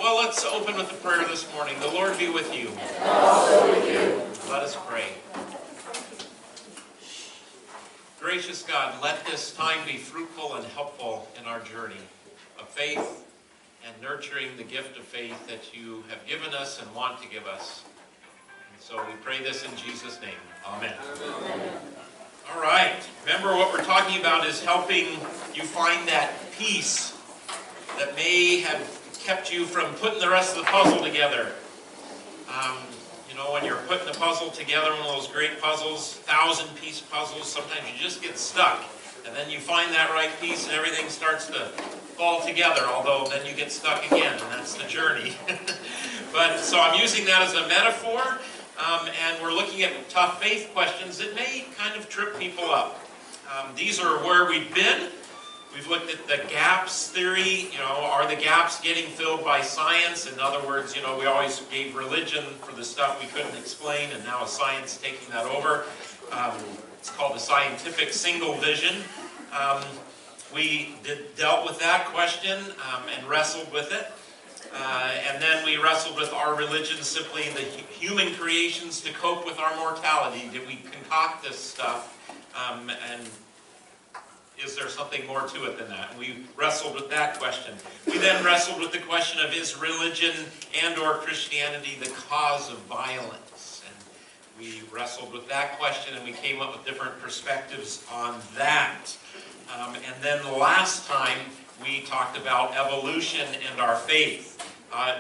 Well, let's open with a prayer this morning. The Lord be with you. And also with you. Let us pray. Gracious God, let this time be fruitful and helpful in our journey of faith and nurturing the gift of faith that you have given us and want to give us. And so we pray this in Jesus' name. Amen. Amen. All right. Remember, what we're talking about is helping you find that peace that may have kept you from putting the rest of the puzzle together. You know, when you're putting the puzzle together, one of those great puzzles, 1,000-piece puzzles, sometimes you just get stuck. And then you find that right piece and everything starts to fall together, although then you get stuck again, and that's the journey. But so I'm using that as a metaphor, and we're looking at tough faith questions that may kind of trip people up. These are where we've been. We've looked at the gaps theory. You know, are the gaps getting filled by science? In other words, you know, we always gave religion for the stuff we couldn't explain, and now is science taking that over? It's called the scientific single vision. We dealt with that question and wrestled with it. And then we wrestled with our religion simply the human creations to cope with our mortality. Did we concoct this stuff? And is there something more to it than that? And we wrestled with that question. We then wrestled with the question of, is religion and or Christianity the cause of violence? And we wrestled with that question and we came up with different perspectives on that. And then the last time we talked about evolution and our faith.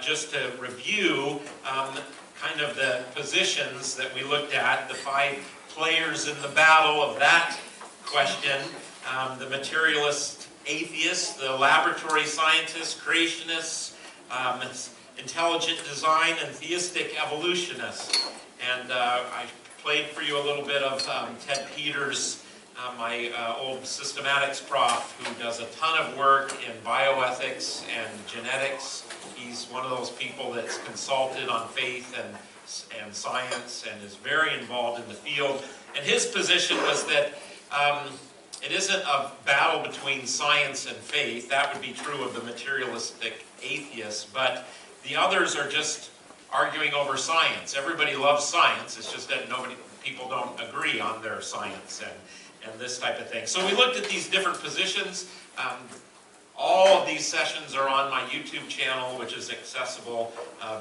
Just to review kind of the positions that we looked at, the 5 players in the battle of that question. The materialist atheists, the laboratory scientists, creationists, intelligent design, and theistic evolutionists. And I played for you a little bit of Ted Peters, my old systematics prof, who does a ton of work in bioethics and genetics. He's one of those people that's consulted on faith and science and is very involved in the field. And his position was that it isn't a battle between science and faith. That would be true of the materialistic atheists, but the others are just arguing over science. Everybody loves science. It's just that people don't agree on their science and this type of thing. So we looked at these different positions. All of these sessions are on my YouTube channel, which is accessible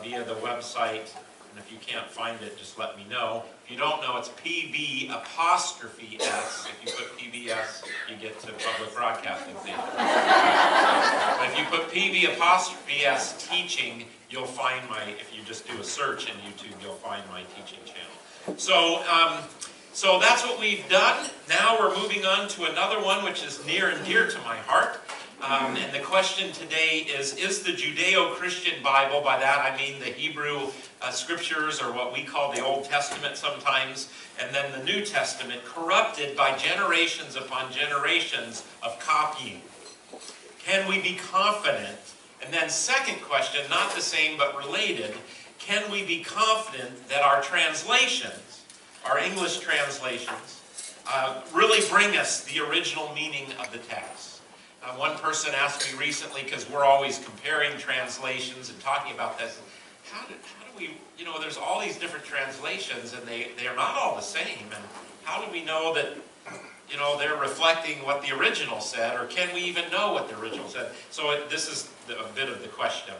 via the website. And if you can't find it, just let me know. If you don't know, it's PB''S. If you put PBS, you get to public broadcasting theater. But if you put PB''S teaching, you'll find if you just do a search in YouTube, you'll find my teaching channel. So that's what we've done. Now we're moving on to another one, which is near and dear to my heart. And the question today is the Judeo-Christian Bible, by that I mean the Hebrew scriptures, or what we call the Old Testament sometimes, and then the New Testament, corrupted by generations upon generations of copying? Can we be confident? And then second question, not the same but related, can we be confident that our translations, our English translations, really bring us the original meaning of the text? One person asked me recently, because we're always comparing translations and talking about this, how do we, you know, there's all these different translations and they are not all the same, and how do we know that, you know, they're reflecting what the original said, or can we even know what the original said? So this is a bit of the question.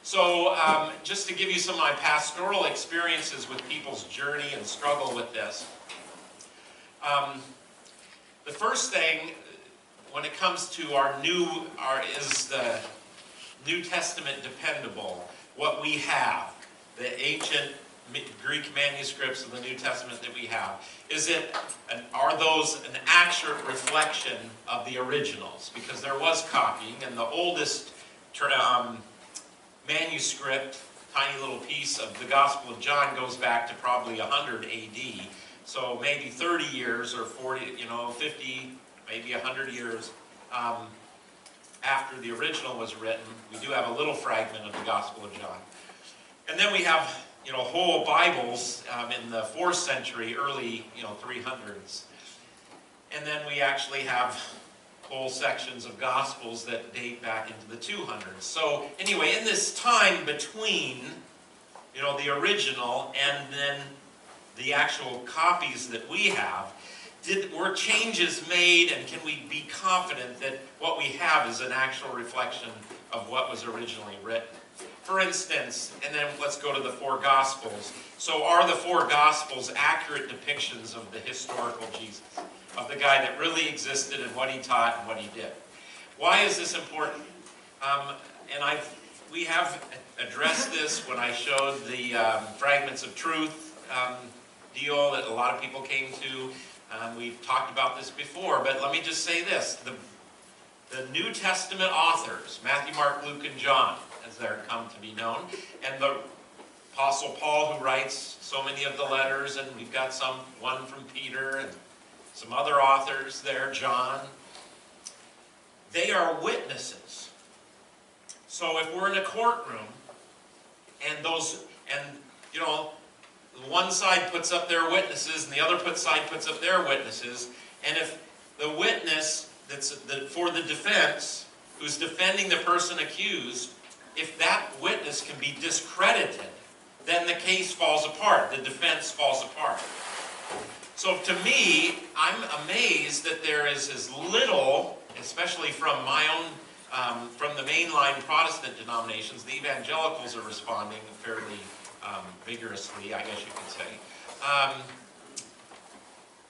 So just to give you some of my pastoral experiences with people's journey and struggle with this. The first thing, when it comes to is the New Testament dependable? What we have, the ancient Greek manuscripts of the New Testament that we have, are those an accurate reflection of the originals? Because there was copying, and the oldest manuscript, tiny little piece of the Gospel of John, goes back to probably 100 AD. So maybe 30 years or 40, 50, maybe 100 years after the original was written. We do have a little fragment of the Gospel of John. And then we have, whole Bibles in the 4th century, early, 300s. And then we actually have whole sections of Gospels that date back into the 200s. So anyway, in this time between, the original and then the actual copies that we have, were changes made, and can we be confident that what we have is an actual reflection of what was originally written? For instance, and then let's go to the 4 Gospels. So are the 4 Gospels accurate depictions of the historical Jesus, of the guy that really existed and what he taught and what he did? Why is this important? We have addressed this when I showed the Fragments of Truth deal that a lot of people came to. We've talked about this before, but let me just say this. The New Testament authors, Matthew, Mark, Luke, and John, as they're come to be known, and the Apostle Paul, who writes so many of the letters, and we've got one from Peter, and some other authors there, John. They are witnesses. So if we're in a courtroom, and one side puts up their witnesses, and the other side puts up their witnesses, and if the witness for the defense, who's defending the person accused, if that witness can be discredited, then the case falls apart, the defense falls apart. So to me, I'm amazed that there is as little, especially from my own, from the mainline Protestant denominations, the evangelicals are responding fairly vigorously, I guess you could say,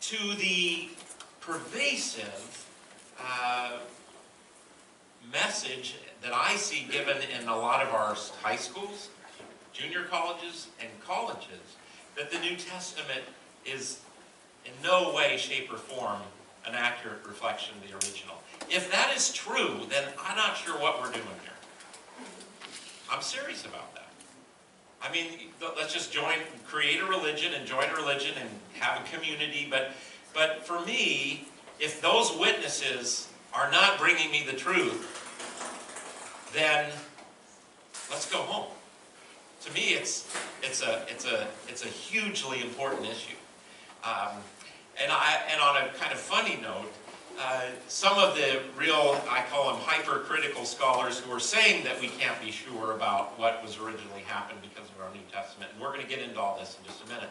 to the pervasive message that I see given in a lot of our high schools, junior colleges, and colleges, that the New Testament is in no way, shape, or form an accurate reflection of the original. If that is true, then I'm not sure what we're doing here. I'm serious about that. I mean, let's just create a religion and join a religion and have a community, but for me, if those witnesses are not bringing me the truth, then let's go home. To me, it's a hugely important issue. And on a kind of funny note, some of the real, I call them hypercritical scholars who are saying that we can't be sure about what was originally happened because of our New Testament, and we're going to get into all this in just a minute.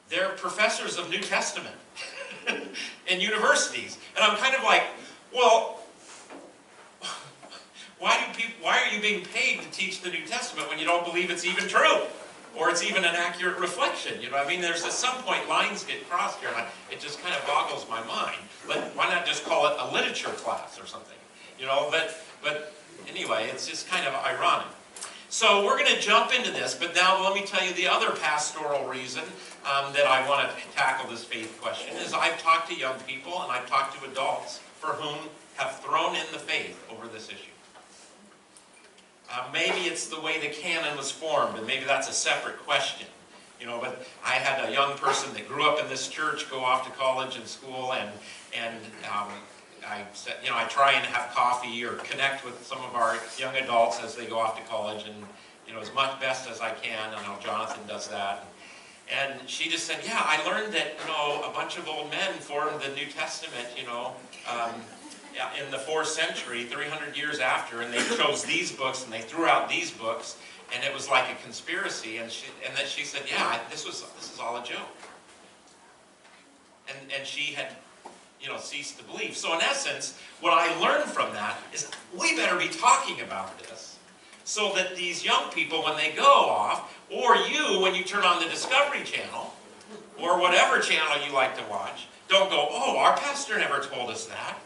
They're professors of New Testament in universities, and I'm kind of like, well, why are you being paid to teach the New Testament when you don't believe it's even true? Or it's even an accurate reflection? You know what I mean? There's at some point lines get crossed here, and it just kind of boggles my mind. Why not just call it a literature class or something? But anyway, it's just kind of ironic. So we're going to jump into this, but now let me tell you the other pastoral reason that I want to tackle this faith question is I've talked to young people and I've talked to adults for whom have thrown in the faith over this issue. Maybe it's the way the canon was formed, and maybe that's a separate question. But I had a young person that grew up in this church go off to college and school, and I said, I try and have coffee or connect with some of our young adults as they go off to college, and as much best as I can. I know Jonathan does that. And she just said, yeah, I learned that a bunch of old men formed the New Testament, in the 4th century, 300 years after, and they chose these books and they threw out these books, and it was like a conspiracy. And then she said, yeah, this is all a joke. And she had, ceased to believe. So in essence, what I learned from that is we better be talking about this, so that these young people, when they go off, or you, when you turn on the Discovery Channel, or whatever channel you like to watch, don't go, oh, our pastor never told us that.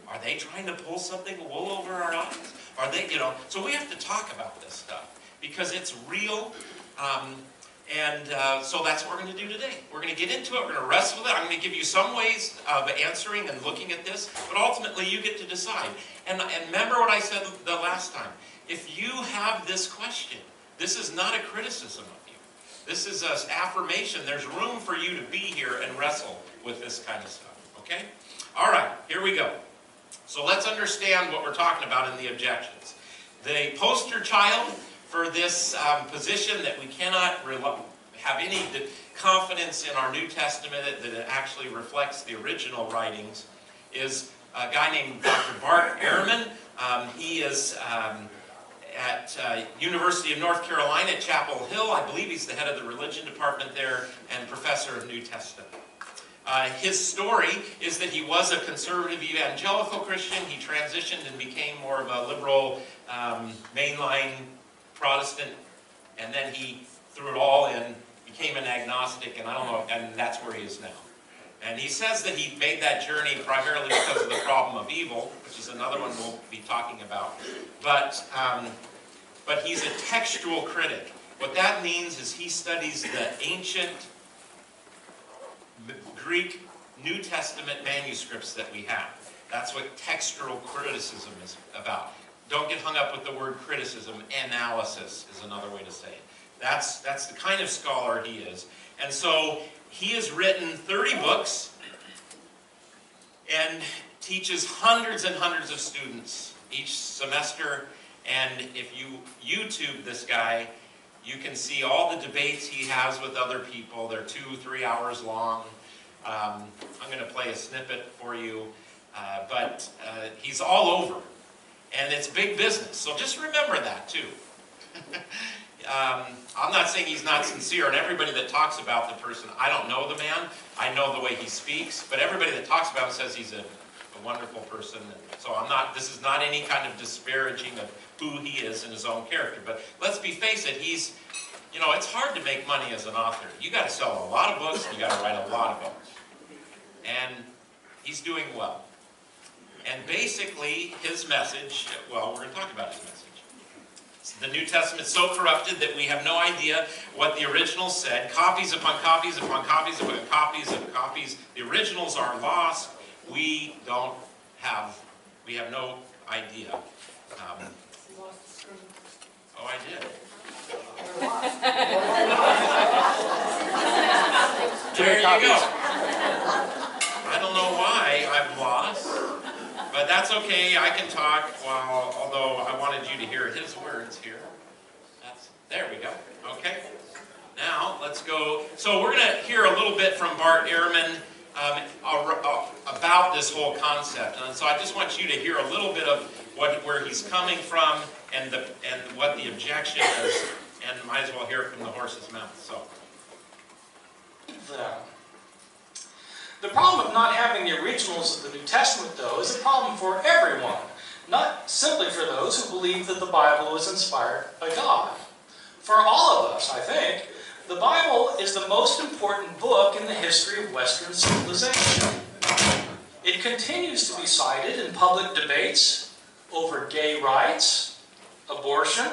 Are they trying to pull something wool over our eyes? Are they, so we have to talk about this stuff because it's real. So that's what we're going to do today. We're going to get into it. We're going to wrestle with it. I'm going to give you some ways of answering and looking at this, but ultimately you get to decide. And remember what I said the last time. If you have this question, this is not a criticism of you. This is an affirmation. There's room for you to be here and wrestle with this kind of stuff. Okay? All right, here we go. So let's understand what we're talking about in the objections. The poster child for this position that we cannot have any confidence in our New Testament that it actually reflects the original writings is a guy named Dr. Bart Ehrman. He is at University of North Carolina at Chapel Hill. I believe he's the head of the religion department there and professor of New Testament. His story is that he was a conservative evangelical Christian. He transitioned and became more of a liberal mainline Protestant, and then he threw it all in, became an agnostic, and I don't know, and that's where he is now. And he says that he made that journey primarily because of the problem of evil, which is another one we'll be talking about. But he's a textual critic. What that means is he studies the ancient Greek New Testament manuscripts that we have. That's what textual criticism is about. Don't get hung up with the word criticism. Analysis is another way to say it. That's the kind of scholar he is. And so he has written 30 books and teaches hundreds and hundreds of students each semester. And if you YouTube this guy, you can see all the debates he has with other people. They're 2-3 hours long. I'm going to play a snippet for you, but he's all over. And it's big business, so just remember that too. I'm not saying he's not sincere, and everybody that talks about the person, I don't know the man, I know the way he speaks, but everybody that talks about him says he's a wonderful person. So this is not any kind of disparaging of who he is in his own character. But let's face it, it's hard to make money as an author. You got to sell a lot of books, and you got to write a lot of books. And he's doing well. And basically, his message, well, we're going to talk about his message. The New Testament is so corrupted that we have no idea what the original said. Copies upon copies upon copies upon copies of copies. The originals are lost. We have no idea. Oh, I did. There you go. I don't know why I'm lost, but that's okay. I can talk although I wanted you to hear his words here. There we go. Okay. Now, let's go. So we're going to hear a little bit from Bart Ehrman about this whole concept. And so I just want you to hear a little bit of where he's coming from and what the objection is, and might as well hear it from the horse's mouth. So. The problem of not having the originals of the New Testament, though, is a problem for everyone, not simply for those who believe that the Bible was inspired by God. For all of us, I think, the Bible is the most important book in the history of Western civilization. It continues to be cited in public debates over gay rights, abortion,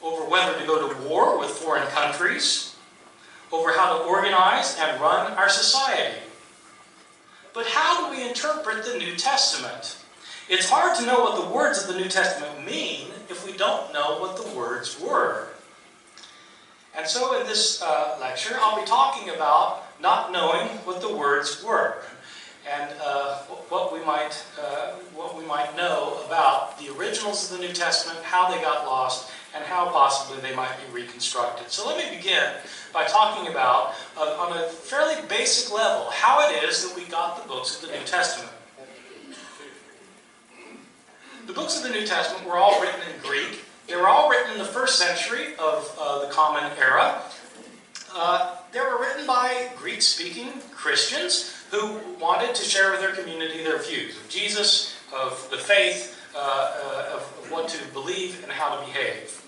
over whether to go to war with foreign countries, over how to organize and run our society. But how do we interpret the New Testament? It's hard to know what the words of the New Testament mean if we don't know what the words were. And so in this lecture, I'll be talking about not knowing what the words were, and what we might know about the originals of the New Testament, how they got lost, and how possibly they might be reconstructed. So let me begin by talking about, on a fairly basic level, how it is that we got the books of the New Testament. The books of the New Testament were all written in Greek. They were all written in the first century of the Common Era. They were written by Greek-speaking Christians who wanted to share with their community their views of Jesus, of the faith, of what to believe and how to behave.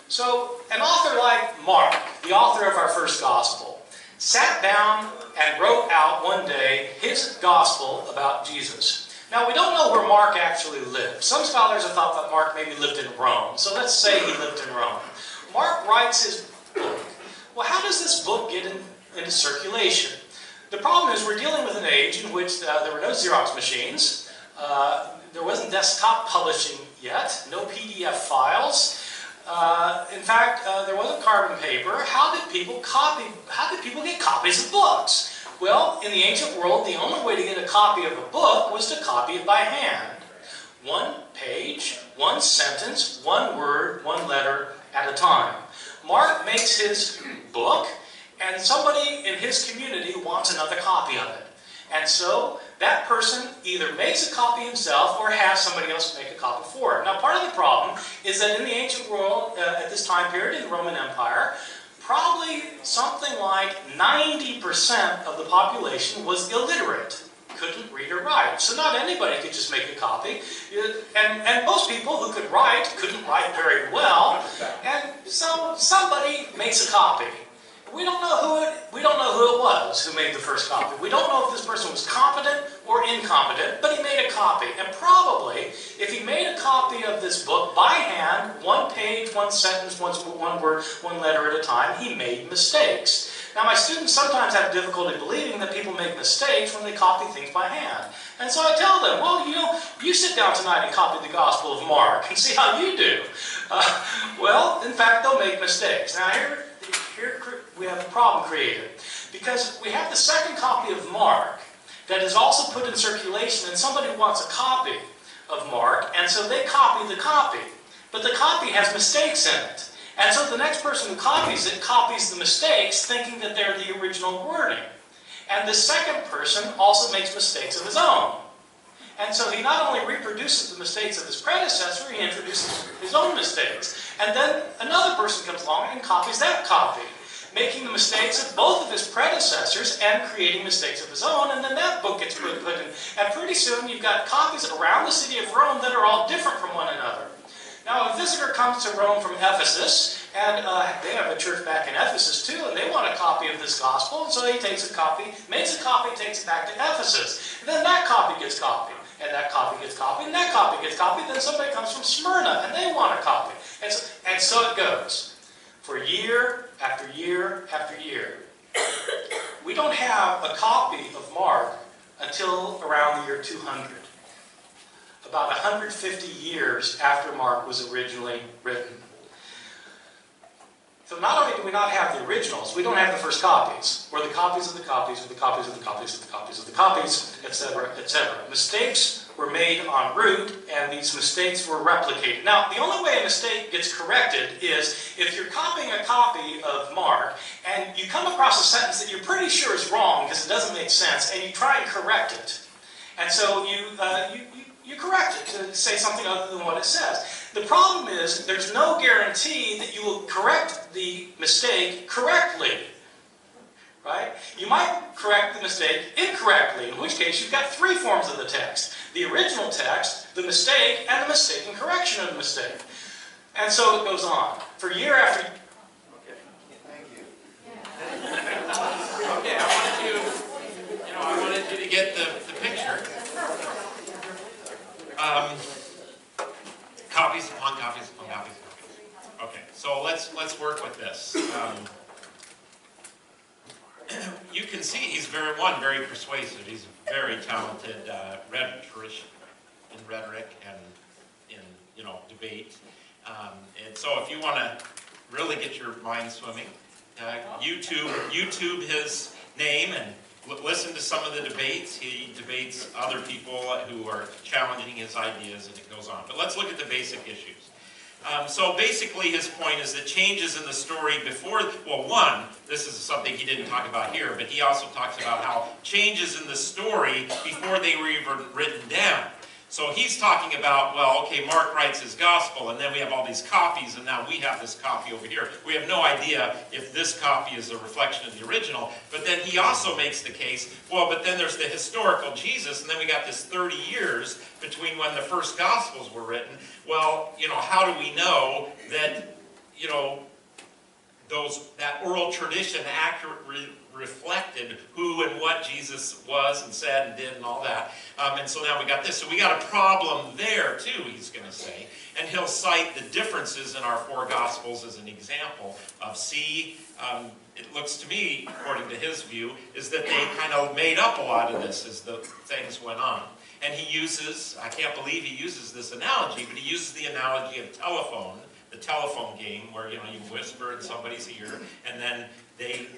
So, an author like Mark, the author of our first gospel, sat down and wrote out one day his gospel about Jesus. Now, we don't know where Mark actually lived. Some scholars have thought that Mark maybe lived in Rome. So let's say he lived in Rome. Mark writes his book. Well, how does this book get into circulation? The problem is we're dealing with an age in which there were no Xerox machines. There wasn't desktop publishing yet. No PDF files. In fact, there wasn't carbon paper. How did people get copies of books? Well, in the ancient world, the only way to get a copy of a book was to copy it by hand. One page, one sentence, one word, one letter at a time. Mark makes his book, and somebody in his community wants another copy of it. And so that person either makes a copy himself or has somebody else make a copy for him. Now, part of the problem is that in the ancient world, at this time period in the Roman Empire, probably something like 90% of the population was illiterate, couldn't read or write. So not anybody could just make a copy. And most people who could write couldn't write very well. And so somebody makes a copy. We don't know who it was who made the first copy. We don't know if this person was competent or incompetent, but he made a copy. And probably, if he made a copy of this book by hand, one page, one sentence, one word, one letter at a time, he made mistakes. Now, my students sometimes have difficulty believing that people make mistakes when they copy things by hand. And so I tell them, well, you sit down tonight and copy the Gospel of Mark and see how you do. Well, in fact, they'll make mistakes. Now, here we have a problem created, because we have the second copy of Mark that is also put in circulation, and somebody wants a copy of Mark, and so they copy the copy. But the copy has mistakes in it. And so the next person who copies it copies the mistakes, thinking that they're the original wording. And the second person also makes mistakes of his own. And so he not only reproduces the mistakes of his predecessor, he introduces his own mistakes. And then another person comes along and copies that copy, making the mistakes of both of his predecessors and creating mistakes of his own, and then that book gets put in. And pretty soon you've got copies around the city of Rome that are all different from one another. Now, a visitor comes to Rome from Ephesus, and they have a church back in Ephesus too, and they want a copy of this gospel, and so he takes a copy, makes a copy, takes it back to Ephesus. And then that copy gets copied, and that copy gets copied, and that copy gets copied. Then somebody comes from Smyrna, and they want a copy. And so it goes, for year after year after year. We don't have a copy of Mark until around the year 200. About 150 years after Mark was originally written. So not only do we not have the originals, we don't have the first copies, or the copies of the copies, or the copies of the copies of the copies of the copies, etc., etc. Mistakes were made en route, and these mistakes were replicated. Now, the only way a mistake gets corrected is if you're copying a copy of Mark, and you come across a sentence that you're pretty sure is wrong because it doesn't make sense, and you try and correct it. And so you correct it to say something other than what it says. The problem is there's no guarantee that you will correct the mistake correctly. Right? You might correct the mistake incorrectly, in which case you've got three forms of the text. The original text, the mistake, and the mistaken correction of the mistake. And so it goes on. For year after year. Okay, thank you. Okay, I wanted you to get the picture. Copies upon copies upon copies. Okay, so let's work with this. You can see he's very persuasive. He's a very talented rhetorician in rhetoric and in debate. And so if you want to really get your mind swimming, YouTube his name and listen to some of the debates. He debates other people who are challenging his ideas, and it goes on. But let's look at the basic issues. So basically his point is that changes in the story before, well, one, this is something he didn't talk about here, but he also talks about how changes in the story before they were even written down. So he's talking about, well, okay, Mark writes his gospel, and then we have all these copies, and now we have this copy over here. We have no idea if this copy is a reflection of the original, but then he also makes the case, well, but then there's the historical Jesus, and then we got this 30 years between when the first gospels were written. Well, how do we know that, that oral tradition accurately reflected who and what Jesus was and said and did and all that. And so now we got this. So we got a problem there too, he's going to say. And he'll cite the differences in our four Gospels as an example of it looks to me, according to his view, is that they kind of made up a lot of this as the things went on. And he uses, I can't believe he uses this analogy, but he uses the analogy of telephone, the telephone game, where you whisper in somebody's ear, and then they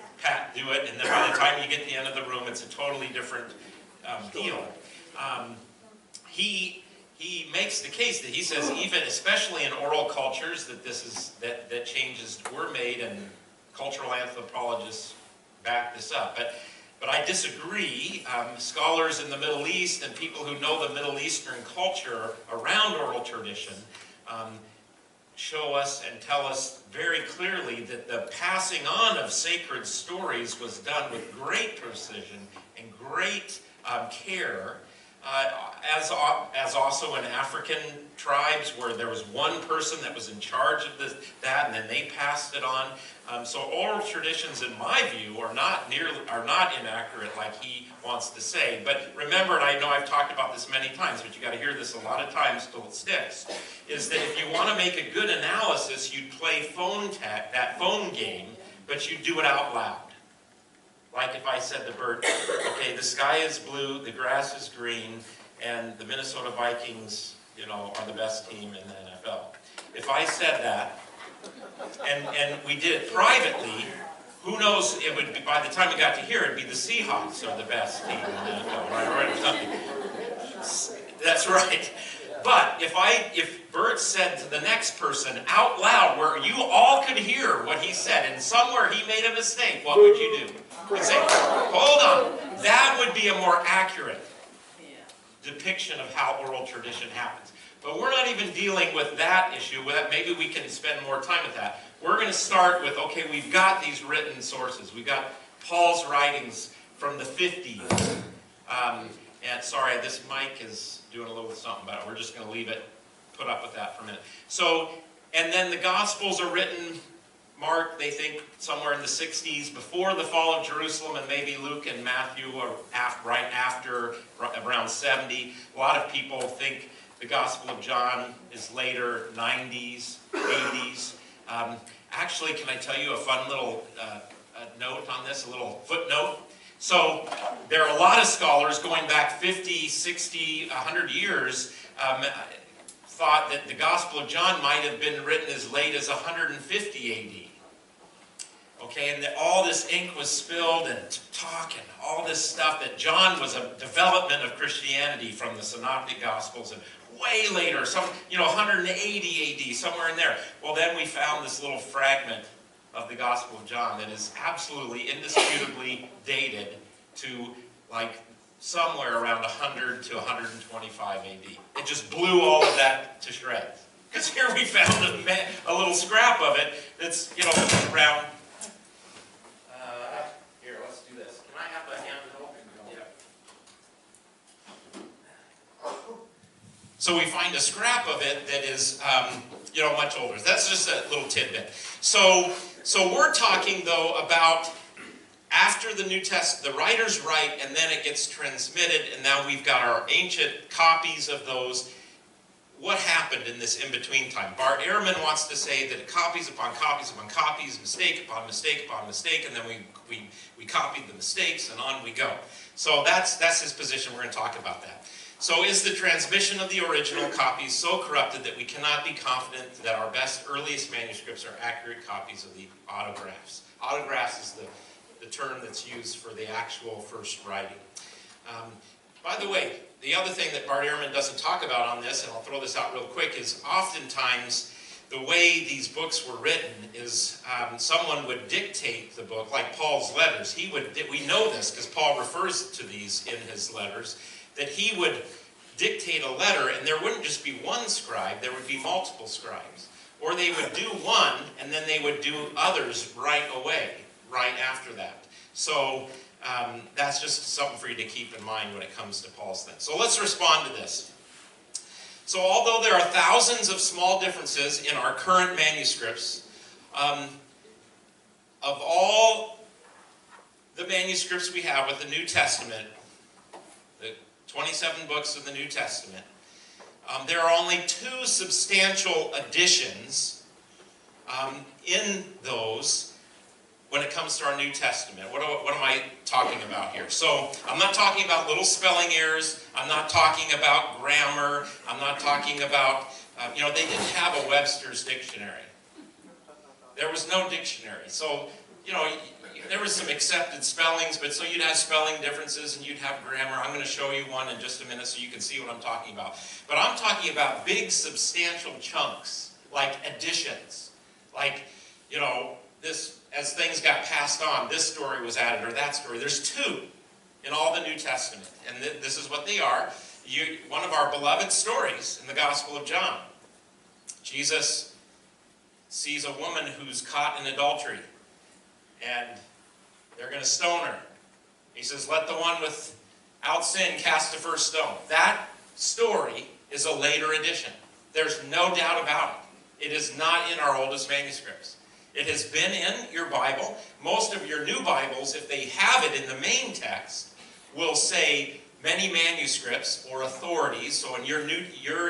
do it, and then by the time you get to the end of the room, it's a totally different deal. He makes the case that he says, even especially in oral cultures, that changes were made, and cultural anthropologists back this up. But But I disagree. Scholars in the Middle East and people who know the Middle Eastern culture around oral tradition show us and tell us very clearly that the passing on of sacred stories was done with great precision and great care, as also in African tribes where there was one person that was in charge of that, and then they passed it on. So oral traditions, in my view, are not inaccurate like he wants to say. But remember, and I know I've talked about this many times, but you got to hear this a lot of times till it sticks, is that if you want to make a good analysis, you'd play that phone game, but you do it out loud. Like if I said to Bert, okay, the sky is blue, the grass is green, and the Minnesota Vikings, are the best team in the NFL. If I said that, and we did it privately, who knows, it would be, by the time we got to here, it'd be the Seahawks are the best team in the NFL, right? Or something. That's right. But if Bert said to the next person out loud, where you all could hear what he said, and somewhere he made a mistake, what would you do? You'd say, hold on. That would be a more accurate depiction of how oral tradition happens. But we're not even dealing with that issue. Maybe we can spend more time with that. We're going to start with, okay, we've got these written sources. We've got Paul's writings from the 50s. And sorry, this mic is doing a little something about it. We're just going to leave it, put up with that for a minute. So, and then the Gospels are written, Mark, they think somewhere in the 60s, before the fall of Jerusalem, and maybe Luke and Matthew are right after, around 70. A lot of people think the Gospel of John is later, 90s, 80s. Actually, can I tell you a fun little note on this, a little footnote? So there are a lot of scholars going back 50, 60, 100 years thought that the Gospel of John might have been written as late as 150 AD. Okay, and that all this ink was spilled and talk and all this stuff, that John was a development of Christianity from the Synoptic Gospels and way later, 180 AD, somewhere in there. Well, then we found this little fragment of the Gospel of John that is absolutely, indisputably dated to like somewhere around 100 to 125 AD. It just blew all of that to shreds. Because here we found a little scrap of it that's, around. Here, let's do this. Can I have a hand help? Yeah. So we find a scrap of it that is, much older. That's just a little tidbit. So we're talking, though, about after the New Testament, the writers write, and then it gets transmitted, and now we've got our ancient copies of those. What happened in this in-between time? Bart Ehrman wants to say that copies upon copies upon copies, mistake upon mistake upon mistake, and then we copied the mistakes, and on we go. So that's his position. We're going to talk about that. So is the transmission of the original copies so corrupted that we cannot be confident that our best, earliest manuscripts are accurate copies of the autographs? Autographs is the term that's used for the actual first writing. By the way, the other thing that Bart Ehrman doesn't talk about on this, and I'll throw this out real quick, is oftentimes the way these books were written is someone would dictate the book, like Paul's letters. We know this because Paul refers to these in his letters, that he would dictate a letter, and there wouldn't just be one scribe, there would be multiple scribes. Or they would do one, and then they would do others right away, right after that. So that's just something for you to keep in mind when it comes to Paul's thing. So let's respond to this. So although there are thousands of small differences in our current manuscripts, of all the manuscripts we have with the New Testament, the 27 books of the New Testament, there are only 2 substantial additions in those when it comes to our New Testament. What am I talking about here? So I'm not talking about little spelling errors. I'm not talking about grammar. I'm not talking about, they didn't have a Webster's dictionary. There was no dictionary. So, there was some accepted spellings, but so you'd have spelling differences and you'd have grammar. I'm going to show you one in just a minute so you can see what I'm talking about. But I'm talking about big, substantial chunks, like additions. Like, this as things got passed on, this story was added or that story. There's two in all the New Testament, and this is what they are. One of our beloved stories in the Gospel of John. Jesus sees a woman who's caught in adultery, and they're going to stone her. He says, let the one without sin cast the first stone. That story is a later addition. There's no doubt about it. It is not in our oldest manuscripts. It has been in your Bible. Most of your new Bibles, if they have it in the main text, will say many manuscripts or authorities. So in your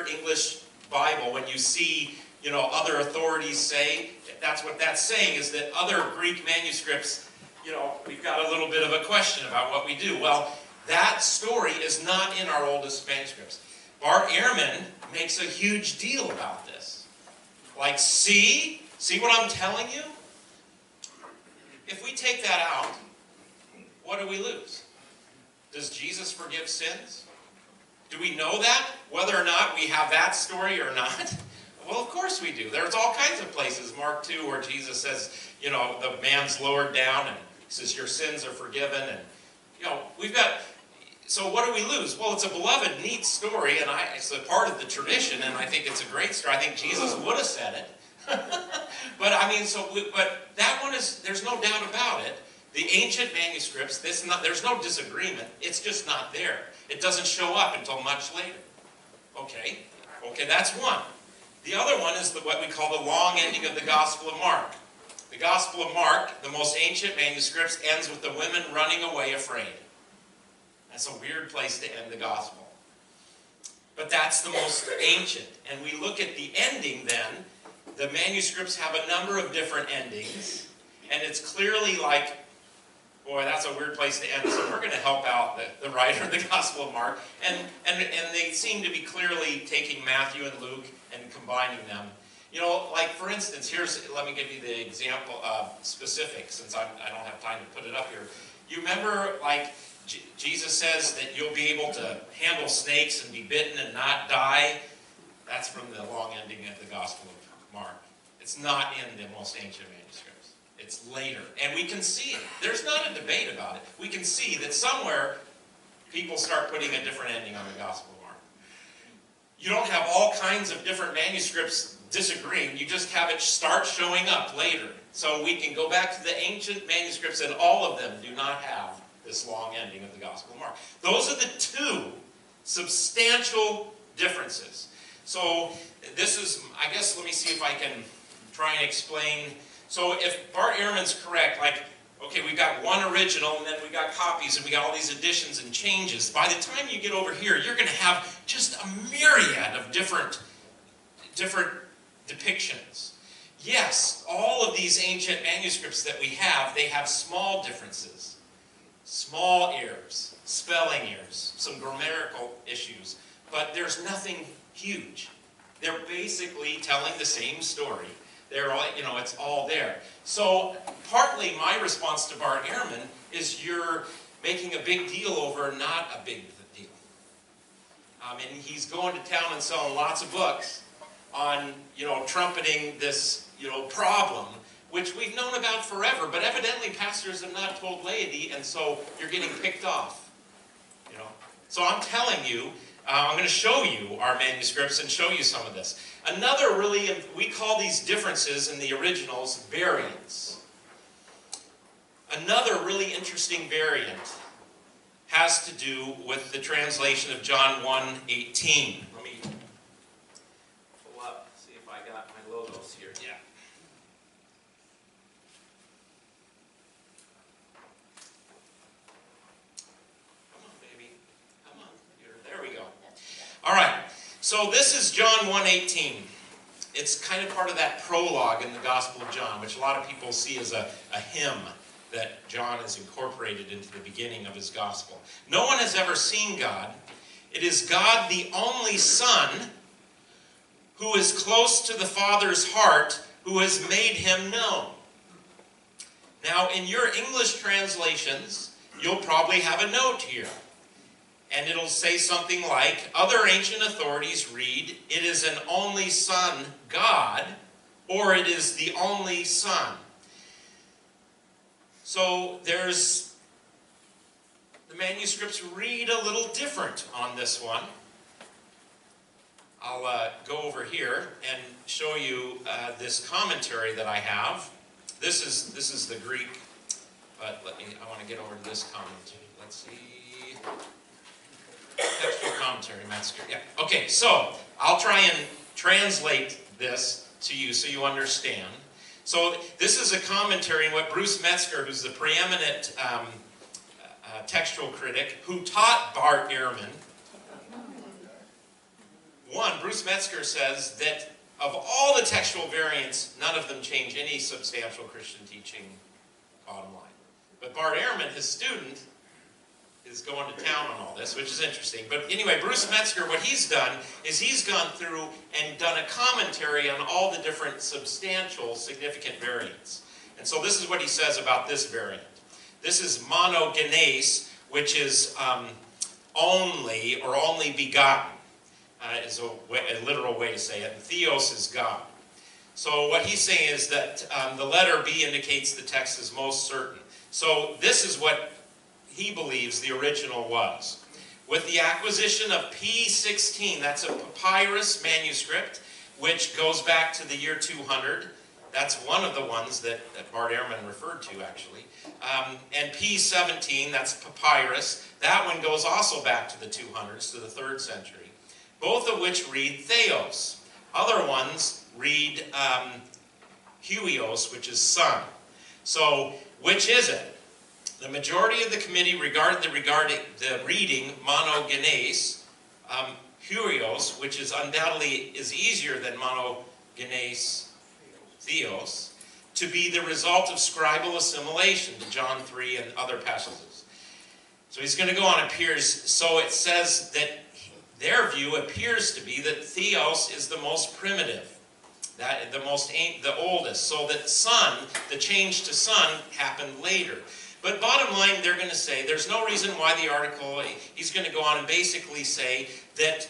English Bible, when you see, other authorities say, that's what that's saying, is that other Greek manuscripts, we've got a little bit of a question about what we do. Well, that story is not in our oldest manuscripts. Bart Ehrman makes a huge deal about this. Like, see what I'm telling you? If we take that out, what do we lose? Does Jesus forgive sins? Do we know that, whether or not we have that story or not? Well, of course we do. There's all kinds of places, Mark 2, where Jesus says, the man's lowered down and he says, your sins are forgiven. And, we've got, so what do we lose? Well, it's a beloved, neat story, and it's a part of the tradition, and I think it's a great story. I think Jesus would have said it. But that one is, there's no doubt about it. The ancient manuscripts, there's no disagreement. It's just not there. It doesn't show up until much later. Okay, that's one. The other one is what we call the long ending of the Gospel of Mark. The Gospel of Mark, the most ancient manuscripts, ends with the women running away afraid. That's a weird place to end the Gospel. But that's the most ancient. And we look at the ending then. The manuscripts have a number of different endings. And it's clearly like, boy, that's a weird place to end. So we're going to help out the writer of the Gospel of Mark. And they seem to be clearly taking Matthew and Luke and combining them. Like for instance, let me give you the example of specific, since I don't have time to put it up here. You remember, like, Jesus says that you'll be able to handle snakes and be bitten and not die? That's from the long ending of the Gospel of Mark. It's not in the most ancient manuscripts. It's later. And we can see it. There's not a debate about it. We can see that somewhere people start putting a different ending on the Gospel of Mark. You don't have all kinds of different manuscripts disagreeing. You just have it start showing up later. So we can go back to the ancient manuscripts, and all of them do not have this long ending of the Gospel of Mark. Those are the two substantial differences. So this is, I guess, let me see if I can try and explain. So if Bart Ehrman's correct, like, okay, we've got one original, and then we got copies, and we got all these additions and changes. By the time you get over here, you're going to have just a myriad of different depictions. Yes, all of these ancient manuscripts that we have, they have small differences, small errors, spelling errors, some grammatical issues, but there's nothing huge. They're basically telling the same story. They're all, it's all there. So partly my response to Bart Ehrman is you're making a big deal over not a big deal. And he's going to town and selling lots of books on, trumpeting this, problem, which we've known about forever, but evidently pastors have not told laity, and so you're getting picked off, So I'm telling you, I'm going to show you our manuscripts and show you some of this. Another we call these differences in the originals variants. Another really interesting variant has to do with the translation of John 1:18. Let me pull up, see if I got my logos here. Yeah. Come on, baby. Come on, computer. There we go. All right. So this is John 1:18. It's kind of part of that prologue in the Gospel of John, which a lot of people see as a hymn that John has incorporated into the beginning of his Gospel. No one has ever seen God. It is God, the only Son, who is close to the Father's heart, who has made him known. Now, in your English translations, you'll probably have a note here. And it'll say something like, other ancient authorities read, it is an only Son, God, or it is the only Son. So the manuscripts read a little different on this one. I'll go over here and show you this commentary that I have. This is the Greek, but I want to get over to this commentary. Let's see. Textual commentary, Metzger. Yeah. Okay, so I'll try and translate this to you so you understand. So this is a commentary in what Bruce Metzger, who's the preeminent textual critic, who taught Bart Ehrman. Bruce Metzger says that of all the textual variants, none of them change any substantial Christian teaching, bottom line. But Bart Ehrman, his student, is going to town on all this, which is interesting. But anyway, Bruce Metzger, what he's done is he's gone through and done a commentary on all the different substantial, significant variants. And so this is what he says about this variant. This is monogenes, which is only or only begotten, is a literal way to say it. And theos is God. So what he's saying is that the letter B indicates the text is most certain. So this is what he believes the original was. With the acquisition of P16, that's a papyrus manuscript, which goes back to the year 200. That's one of the ones that Bart Ehrman referred to, actually. And P17, that's papyrus. That one goes also back to the 200s, to the 3rd century. Both of which read theos. Other ones read huios, which is son. So, which is it? The majority of the committee regarded the reading monogenes, huios, which is undoubtedly is easier than monogenes theos, to be the result of scribal assimilation to John 3 and other passages. So he's going to go on, appears, so it says that their view appears to be that theos is the most primitive, that the oldest, so that son, the change to son, happened later. But bottom line, they're going to say, there's no reason why the article, he's going to go on and basically say that,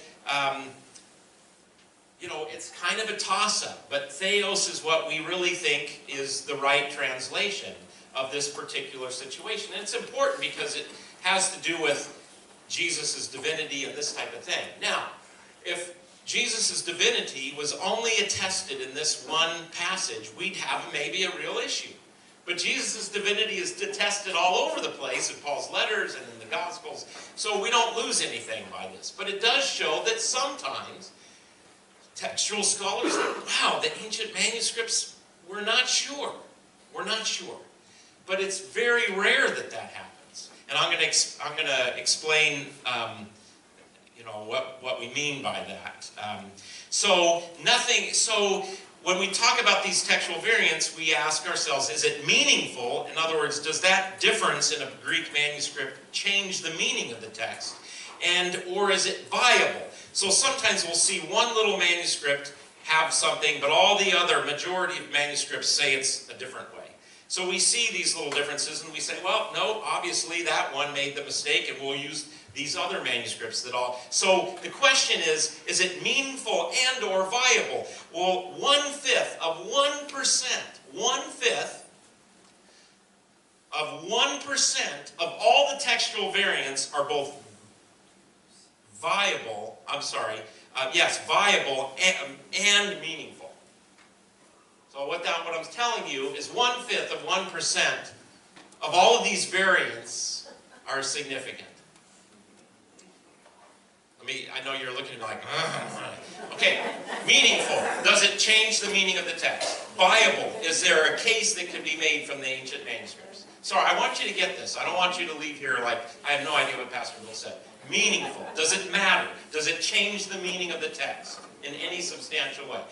it's kind of a toss-up, but theos is what we really think is the right translation of this particular situation. And it's important because it has to do with Jesus' divinity and this type of thing. Now, if Jesus' divinity was only attested in this one passage, we'd have maybe a real issue. But Jesus' divinity is attested all over the place in Paul's letters and in the Gospels, so we don't lose anything by this. But it does show that sometimes textual scholars think, wow, the ancient manuscripts, we're not sure. We're not sure. But it's very rare that that happens. And I'm going to explain what we mean by that. So when we talk about these textual variants, we ask ourselves, is it meaningful? In other words, does that difference in a Greek manuscript change the meaning of the text? Or is it viable? So sometimes we'll see one little manuscript have something, but all the other majority of manuscripts say it's a different way. So we see these little differences and we say, well, no, obviously that one made the mistake and we'll use these other manuscripts that all... So the question is it meaningful and or viable? Well, 1/5 of 1%, 1/5 of 1% of all the textual variants are both viable, viable and meaningful. So what I'm telling you is 1/5 of 1% of all of these variants are significant. I know you're looking at me like, okay, meaningful. Does it change the meaning of the text? Viable. Is there a case that could be made from the ancient manuscripts? Sorry, I want you to get this. I don't want you to leave here like, I have no idea what Pastor Bill said. Meaningful. Does it matter? Does it change the meaning of the text in any substantial way?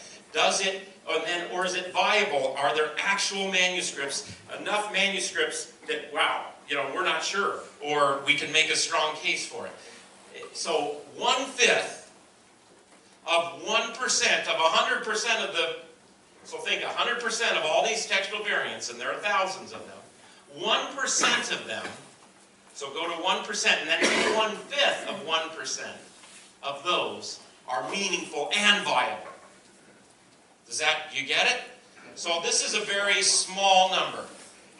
Or is it viable? Are there actual manuscripts, enough manuscripts that, wow, we're not sure, or we can make a strong case for it? So 1/5 of 1% of 100% of the, so think 100% of all these textual variants, and there are thousands of them, 1% of them, so go to 1%, and that's 1/5 of 1% of those are meaningful and viable. You get it? So this is a very small number.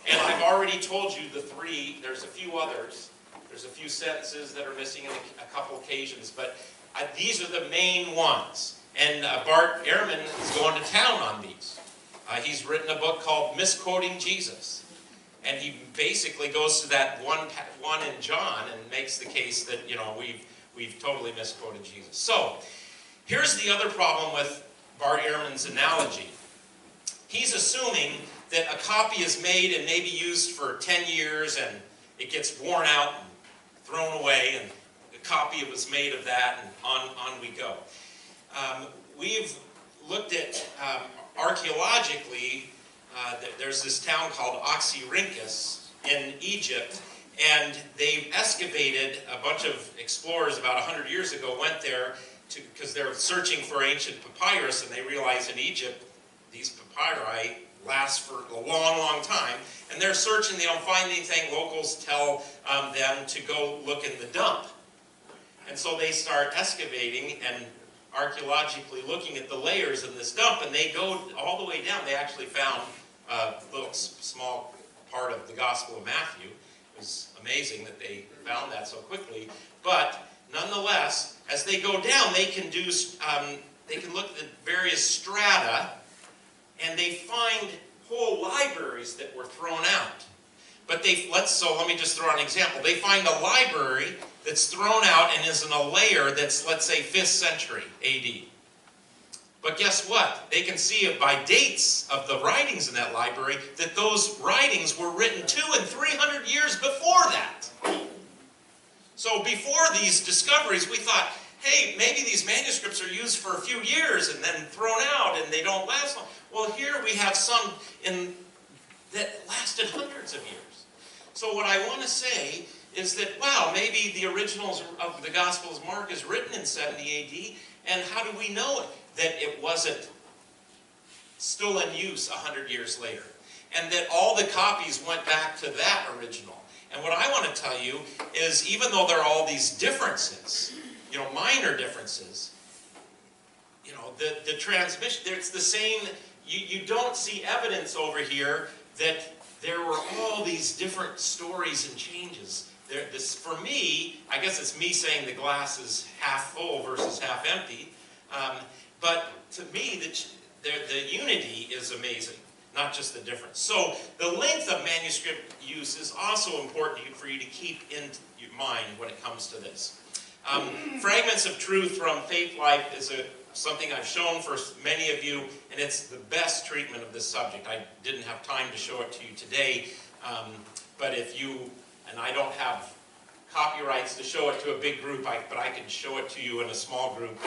And I've already told you the three. There's a few others. There's a few sentences that are missing in a couple occasions, but these are the main ones. And Bart Ehrman is going to town on these. He's written a book called Misquoting Jesus. And he basically goes to that one in John and makes the case that, we've totally misquoted Jesus. So, here's the other problem with Bart Ehrman's analogy. He's assuming that a copy is made and maybe used for 10 years and it gets worn out and thrown away, and a copy was made of that, and on we go. We've looked at, archaeologically, there's this town called Oxyrhynchus in Egypt, and they've excavated, a bunch of explorers about 100 years ago went there because they're searching for ancient papyrus, and they realize in Egypt these papyri last for a long, long time, and they're searching, they don't find anything. Locals tell them to go look in the dump. And so they start excavating and archaeologically looking at the layers in this dump, and they go all the way down. They actually found a little small part of the Gospel of Matthew. It was amazing that they found that so quickly. But nonetheless, as they go down, they can look at the various strata, and they find whole libraries that were thrown out. But let me just throw out an example. They find a library that's thrown out and is in a layer that's, let's say, 5th century AD. But guess what? They can see it by dates of the writings in that library that those writings were written 200 and 300 years before that. So before these discoveries, we thought, hey, maybe these manuscripts are used for a few years and then thrown out and they don't last long. Well, here we have some that lasted hundreds of years. So what I want to say is that, wow, maybe the originals of the Gospels of Mark is written in 70 AD, and how do we know that it wasn't still in use 100 years later? And that all the copies went back to that original. And what I want to tell you is, even though there are all these differences, minor differences, the transmission, it's the same. You don't see evidence over here that there were all these different stories and changes. For me, I guess it's me saying the glass is half full versus half empty. But to me, the unity is amazing, not just the difference. So the length of manuscript use is also important for you to keep in mind when it comes to this. Fragments of Truth from Faith Life is something I've shown for many of you, and it's the best treatment of this subject. I didn't have time to show it to you today, but and I don't have copyrights to show it to a big group, but I can show it to you in a small group,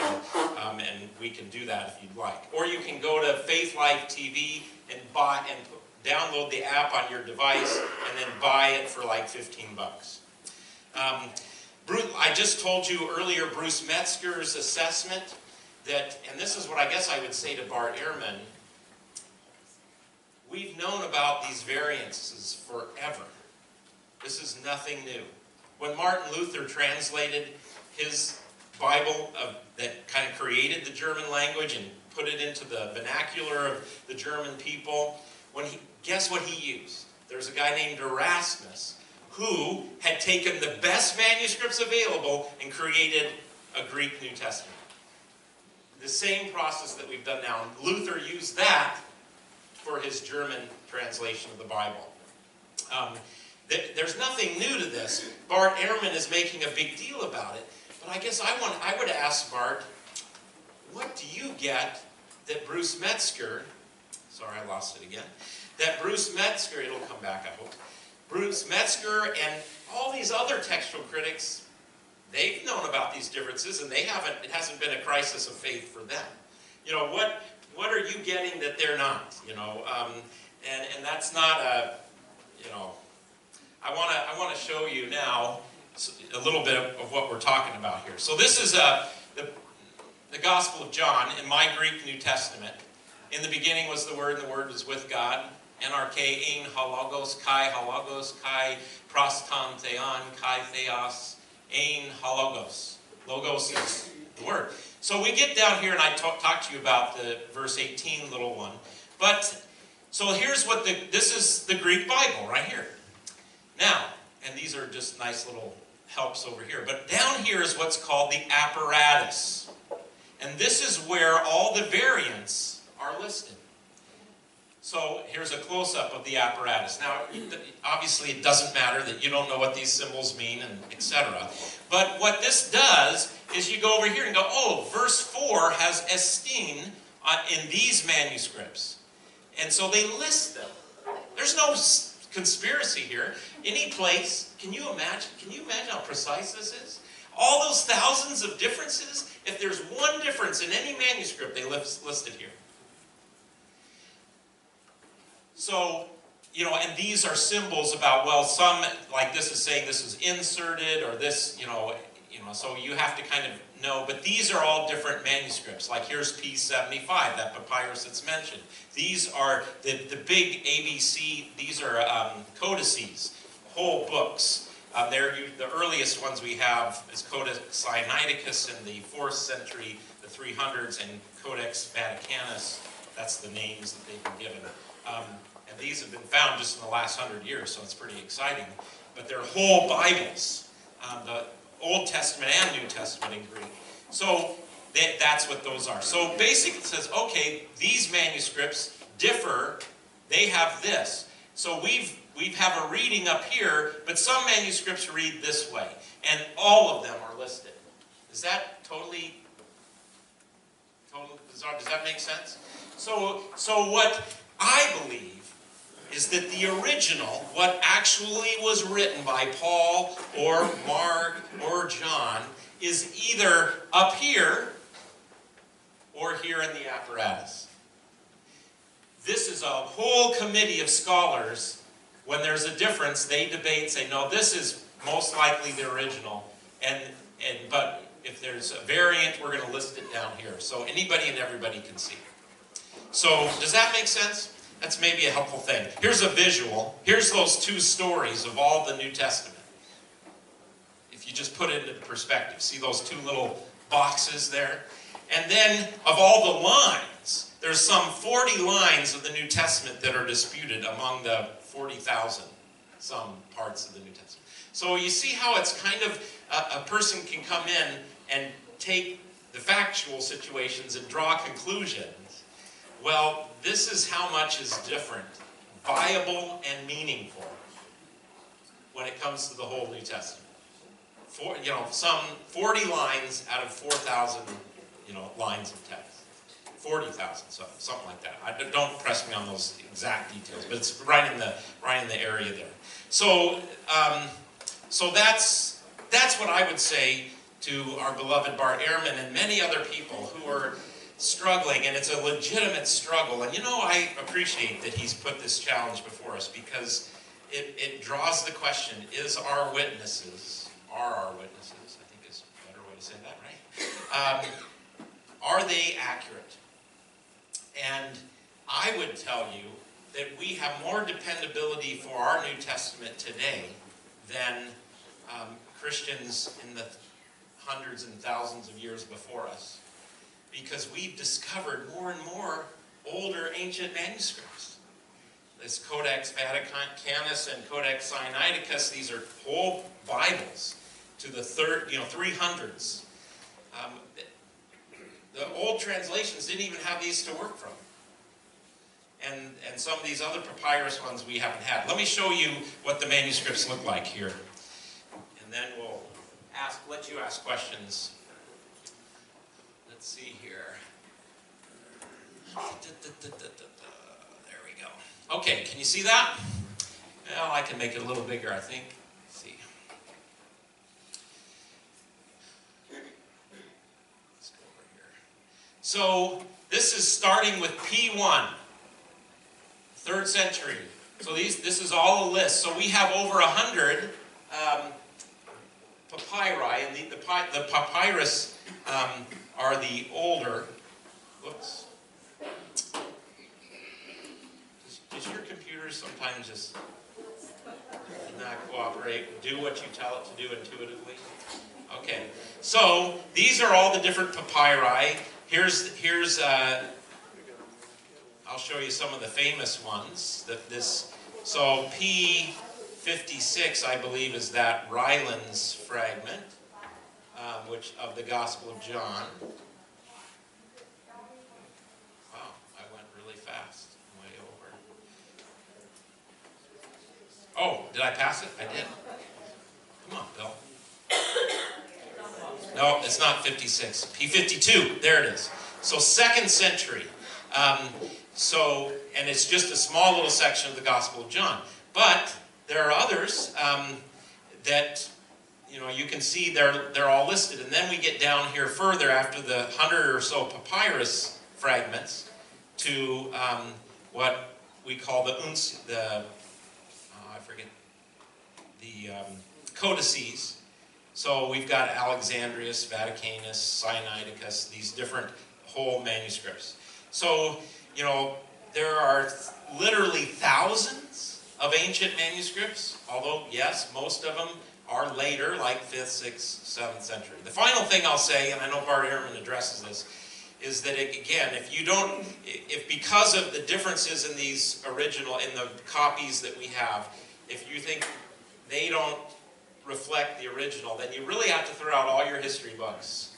and we can do that if you'd like. Or you can go to Faith Life TV and download the app on your device, and then buy it for like 15 bucks. I just told you earlier Bruce Metzger's assessment that, and this is what I guess I would say to Bart Ehrman, we've known about these variances forever. This is nothing new. When Martin Luther translated his Bible that kind of created the German language and put it into the vernacular of the German people, guess what he used? There's a guy named Erasmus who had taken the best manuscripts available and created a Greek New Testament. The same process that we've done now. Luther used that for his German translation of the Bible. There's nothing new to this. Bart Ehrman is making a big deal about it. But I guess I would ask Bart, what do you get that Bruce Metzger, sorry I lost it again, that Bruce Metzger, it'll come back I hope, Bruce Metzger and all these other textual critics, they've known about these differences, and it hasn't been a crisis of faith for them. What are you getting that they're not? And that's not a, I want to show you now a little bit of what we're talking about here. So this is the Gospel of John in my Greek New Testament. In the beginning was the Word, and the Word was with God. NRK, ein halogos, kai prostan theon, kai theos, ein halogos. Logos is the Word. So we get down here, and I talk to you about the verse 18 little one. But So here's what this is the Greek Bible right here. Now, and these are just nice little helps over here, but down here is what's called the apparatus. And this is where all the variants are listed. So here's a close-up of the apparatus. Now, obviously it doesn't matter that you don't know what these symbols mean, and etc. But what this does is you go over here and go, oh, verse 4 has Estin in these manuscripts. And so they list them. There's no conspiracy here. Any place, can you imagine how precise this is? All those thousands of differences, if there's one difference in any manuscript, they listed here. So, and these are symbols about, well, some, like this is saying this was inserted, or this, so you have to kind of know, but these are all different manuscripts. Like here's P75, that papyrus that's mentioned. These are the big ABC, these are codices, whole books. The earliest ones we have is Codex Sinaiticus in the 4th century, the 300s, and Codex Vaticanus. That's the names that they've been given. And these have been found just in the last 100 years, so it's pretty exciting. But they're whole Bibles, the Old Testament and New Testament in Greek. So that's what those are. So basically it says, okay, these manuscripts differ. They have this. So we have a reading up here, but some manuscripts read this way. And all of them are listed. Is that totally bizarre? Does that make sense? So what I believe is that the original, what actually was written by Paul or Mark or John, is either up here or here in the apparatus. This is a whole committee of scholars. When there's a difference, they debate, say, no, this is most likely the original, but if there's a variant, we're going to list it down here. So anybody and everybody can see. So does that make sense? That's maybe a helpful thing. Here's a visual. Here's those two stories of all the New Testament. If you just put it into perspective, see those two little boxes there? And then of all the lines, there's some 40 lines of the New Testament that are disputed among the 40,000 some parts of the New Testament. So you see how it's kind of, a person can come in and take the factual situations and draw conclusions. Well, this is how much is different, viable and meaningful when it comes to the whole New Testament. Some 40 lines out of 4,000, lines of text. 40,000, so something like that. Don't press me on those exact details, but it's right in the area there. So, that's what I would say to our beloved Bart Ehrman and many other people who are struggling, and it's a legitimate struggle. And I appreciate that he's put this challenge before us, because it draws the question, are our witnesses, I think is a better way to say that, right? Are they accurate? And I would tell you that we have more dependability for our New Testament today than Christians in the hundreds and thousands of years before us, because we've discovered more and more older ancient manuscripts. This Codex Vaticanus and Codex Sinaiticus, these are whole Bibles to the 300s. The old translations didn't even have these to work from. And some of these other papyrus ones we haven't had. Let me show you what the manuscripts look like here. And then we'll let you ask questions. Let's see here. There we go. Okay, can you see that? Well, I can make it a little bigger, I think. Let's see. Let's go over here. So this is starting with P1, 3rd century. So this is all a list. So we have over 100 papyri, and the papyrus are the older. Whoops. Does your computer sometimes just not cooperate? Do what you tell it to do intuitively? Okay. So these are all the different papyri. Here's I'll show you some of the famous ones. So P56, I believe, is that Ryland's fragment, which of the Gospel of John. Wow, I went really fast, way over. Oh, did I pass it? I did. Come on, Bill. No, it's not 56. P52, there it is. So 2nd century. And it's just a small little section of the Gospel of John. But there are others that, you can see they're all listed. And then we get down here further after the 100 or so papyrus fragments to what we call the codices. So we've got Alexandrius, Vaticanus, Sinaiticus, these different whole manuscripts. So, there are literally thousands of ancient manuscripts, although, yes, most of them are later, like 5th, 6th, 7th century. The final thing I'll say, and I know Bart Ehrman addresses this, is that, again, if because of the differences in these in the copies that we have, if you think they don't reflect the original, then you really have to throw out all your history books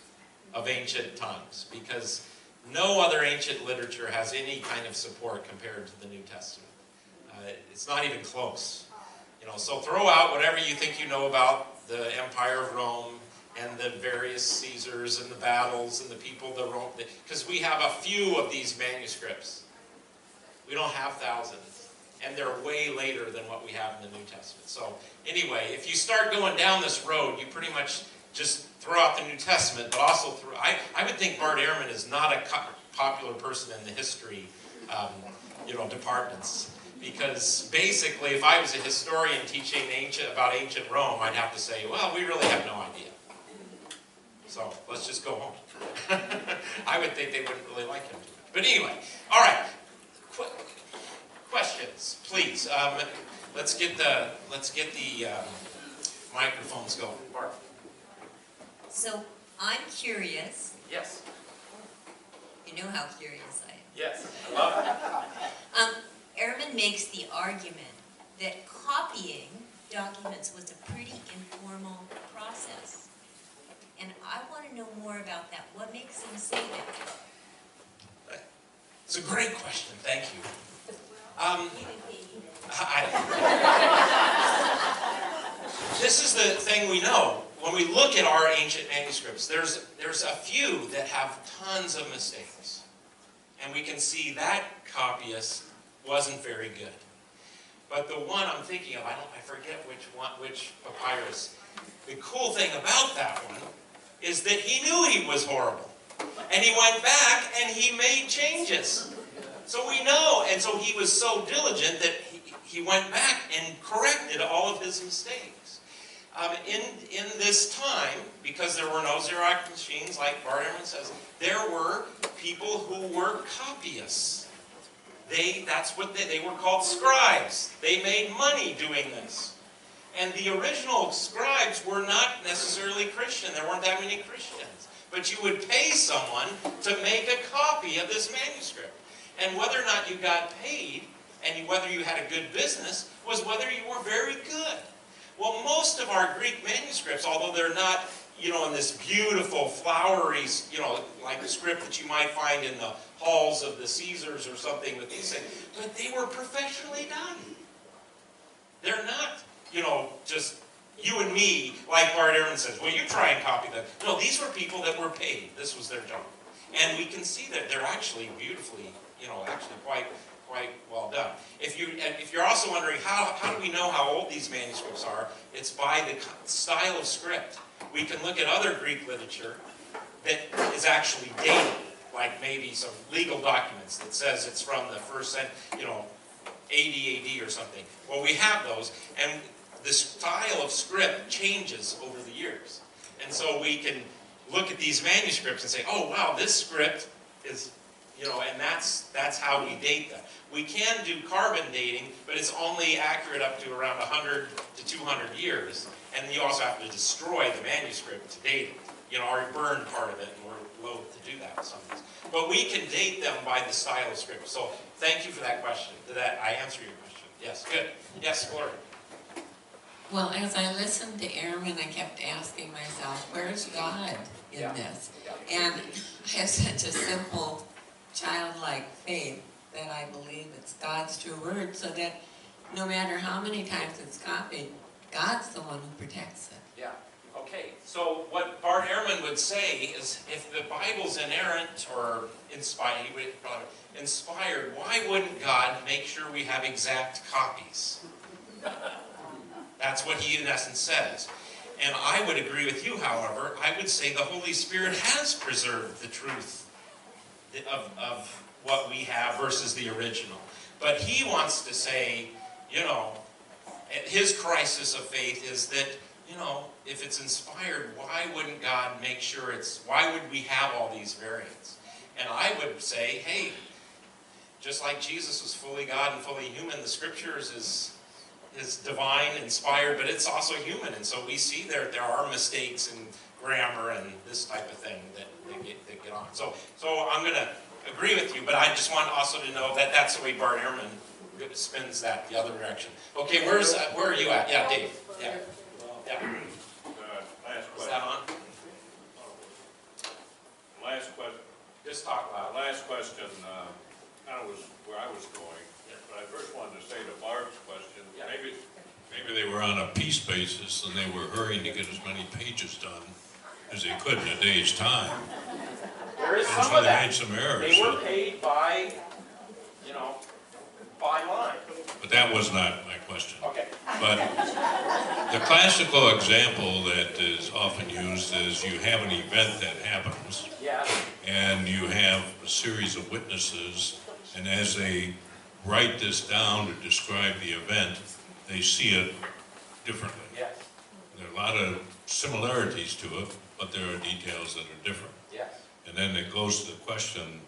of ancient times, because no other ancient literature has any kind of support compared to the New Testament. It's not even close. So throw out whatever you think you know about the Empire of Rome and the various Caesars and the battles and the people of Rome, because we have a few of these manuscripts. We don't have thousands, and they're way later than what we have in the New Testament. So anyway, if you start going down this road, you pretty much just throw out the New Testament, but also I would think Bart Ehrman is not a popular person in the history, departments, because basically, if I was a historian teaching about ancient Rome, I'd have to say, well, we really have no idea. So let's just go home. I would think they wouldn't really like him too much. But anyway, all right. Questions, please. Let's get the microphones going. Bart. So, I'm curious. Yes. You know how curious I am. Yes. I love it. Ehrman makes the argument that copying documents was a pretty informal process. And I want to know more about that. What makes him say that? It's a great question. Thank you. This is the thing we know. When we look at our ancient manuscripts, there's a few that have tons of mistakes. And we can see that copyist wasn't very good. But the one I'm thinking of, I forget which papyrus. The cool thing about that one is that he knew he was horrible. And he went back and he made changes. So we know, and so he was so diligent that he went back and corrected all of his mistakes. In this time, because there were no Xerox machines, like Bart Ehrman says, there were people who were copyists. That's what they were called scribes. They made money doing this. And the original scribes were not necessarily Christian. There weren't that many Christians. But you would pay someone to make a copy of this manuscript. And whether or not you got paid, and whether you had a good business, was whether you were very good. Well, most of our Greek manuscripts, although they're not, in this beautiful, flowery, like the script that you might find in the halls of the Caesars or something with these things, but they were professionally done. They're not, just you and me, like Bart Ehrman says, well, you try and copy them. No, these were people that were paid. This was their job. And we can see that they're actually beautifully, actually quite well done. If you're also wondering how do we know how old these manuscripts are, it's by the style of script. We can look at other Greek literature that is actually dated, like maybe some legal documents that says it's from the first century, 80 AD or something. Well, we have those, and the style of script changes over the years. And so we can look at these manuscripts and say, oh wow, this script is, and that's how we date them. We can do carbon dating, but it's only accurate up to around 100 to 200 years. And you also have to destroy the manuscript to date it, or burn part of it, and we're loath to do that with some of these. But we can date them by the style of Scripture. So thank you for that question. Did that I answer your question? Yes, good. Yes, Gloria. Well, as I listened to Airman, I kept asking myself, where's God in this? And I have such a simple, childlike faith that I believe it's God's true word, so that no matter how many times it's copied, God's the one who protects it. Yeah. Okay. So what Bart Ehrman would say is, if the Bible's inerrant or inspired, why wouldn't God make sure we have exact copies? That's what he in essence says. And I would agree with you, however. I would say the Holy Spirit has preserved the truth of what we have versus the original. But he wants to say, you know, his crisis of faith is that, you know, if it's inspired, why wouldn't God make sure why would we have all these variants? And I would say, hey, just like Jesus was fully God and fully human, the Scriptures is divine, inspired, but it's also human. And so we see there are mistakes in grammar and this type of thing that get on. So I'm going to agree with you, but I just want also to know that that's the way Bart Ehrman spins that the other direction. Okay, where are you at? Yeah, Dave. Yeah. Last Is question. that on? Last question. Just talk loud. Last question, kind of was where I was going. But I first wanted to say to Barb's question, Yeah. Maybe they were on a piece basis and they were hurrying to get as many pages done as they could in a day's time. There is And some so of they that. made some errors. They were paid by, you know, by line. But that was not my question. Okay. But the classical example that is often used is you have an event that happens Yeah. and you have a series of witnesses, and as they write this down to describe the event, they see it differently. Yes. There are a lot of similarities to it, but there are details that are different. Yes. And then it goes to the question,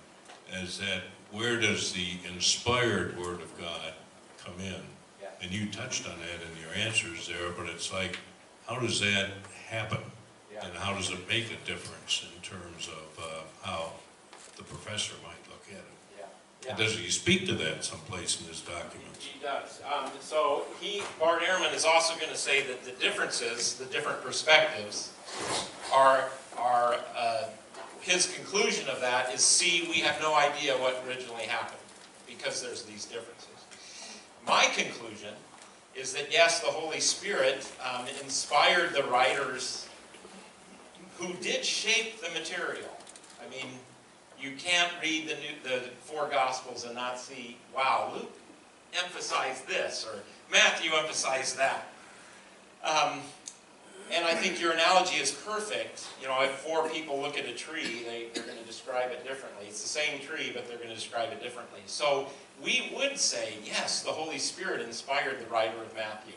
is that where does the inspired Word of God come in? Yeah. And you touched on that in your answers there, but it's like, how does that happen? Yeah. And how does it make a difference in terms of how the professor might look at it? Yeah. And does he speak to that someplace in his documents? He does. So Bart Ehrman is also going to say that the differences, the different perspectives, are his conclusion of that is, see, we have no idea what originally happened because there's these differences. My conclusion is that yes, the Holy Spirit inspired the writers who did shape the material. I mean, you can't read the four Gospels and not see, wow, Luke emphasized this, or Matthew emphasized that. And I think your analogy is perfect. You know, if four people look at a tree, they're going to describe it differently. It's the same tree, but they're going to describe it differently. So we would say, yes, the Holy Spirit inspired the writer of Matthew.